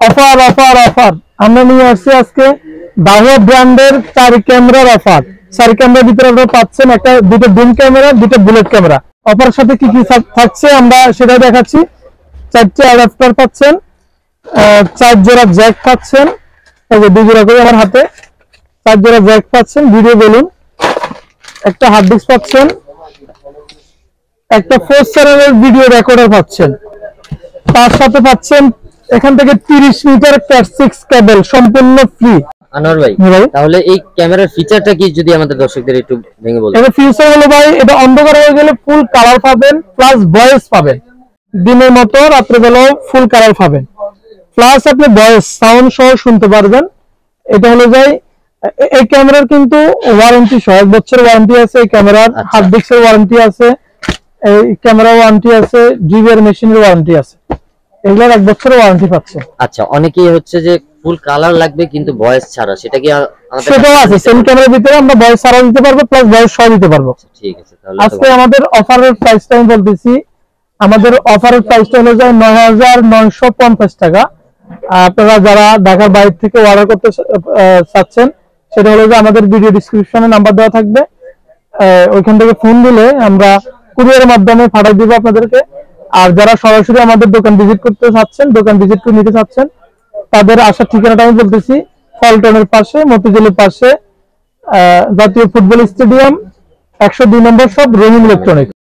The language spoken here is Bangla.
অফার অফার অফার আমরা নিয়ে আসছি আজকে বাহু ব্র্যান্ডের 4 ক্যামেরার অফার। 4 ক্যামেরার ভিতরে আপনারা পাচ্ছেন একটা দুটো ডুম ক্যামেরা, দুটো বুলেট ক্যামেরা। অফারের সাথে কি কি থাকছে আমরা সেটা দেখাচ্ছি। 4টে অ্যাডাপ্টার পাচ্ছেন, 4 জোড়া জ্যাক পাচ্ছেন, এই যে 2 জোড়া করে আমার হাতে 4 জোড়া জ্যাক পাচ্ছেন, ভিডিও বলুন, একটা হার্ড ডিস্ক পাচ্ছেন, একটা 4 চ্যানেলের ভিডিও রেকর্ডার পাচ্ছেন, তার সাথে পাচ্ছেন এখান থেকে 30 মিটার ক্যাট6 কেবল সম্পূর্ণ ফ্রি। আনোয়ার ভাই, তাহলে এই ক্যামেরার ফিচারটা কি যদি আমাদের দর্শকদের একটু ভেঙে বলেন। এর ফিচার হলো ভাই, এটা অন্ধকার হয়ে গেলে ফুল কালার পাবেন, প্লাস ভয়েস পাবেন। দিনের মতো রাত্রে বেলাও ফুল কালার পাবেন, প্লাস আপনি ভয়েস সাউন্ড সহ শুনতে পারবেন। এটা হলো ভাই এই ক্যামেরার কিন্তু ওয়ারেন্টি সহ 1 বছরের ওয়ারেন্টি আছে। এই ক্যামেরার হার্ড ডিস্কের ওয়ারেন্টি আছে, এই ক্যামেরা ওয়ারেন্টি আছে, জিবিআর মেশিনের ওয়ারেন্টি আছে। এগুলোর 1 বছরের ওয়ারেন্টি পাচ্ছে। আচ্ছা, অনেকেই হচ্ছে যে ফুল কালার লাগবে কিন্তু ভয়েস ছাড়া, সেটা কি আমাদের সেটাও আছে। সেম ক্যামেরার ভিতরে আমরা ভয়েস ছাড়াও দিতে পারবো, প্লাস ভয়েস সহ দিতে পারবো। ঠিক আছে, তাহলে আজকে আমাদের অফারের প্রাইসটা আমি বলতেছি। আমাদের অফারের প্রাইসটা হলো যায় ৯,৯৫০ টাকা। আপনারা যারা ঢাকার বাইরে থেকে অর্ডার করতে চাচ্ছেন, সেটা হলো যে আমাদের ভিডিও ডেসক্রিপশনে নাম্বার দেওয়া থাকবে, ওইখান থেকে ফোন দিলে আমরা কুরিয়ারের মাধ্যমে পাঠিয়ে দিব আপনাদেরকে। আর যারা সরাসরি আমাদের দোকান ভিজিট করতে চাচ্ছেন, দোকান ভিজিট করে নিতে চাচ্ছেন, তাদের আসার ঠিকানাটা আমি বলতেছি। পল্টনের পাশে, মতিঝিলের পাশে, জাতীয় ফুটবল স্টেডিয়াম, 102 নম্বর শপ, রঙিন ইলেকট্রনিক্স।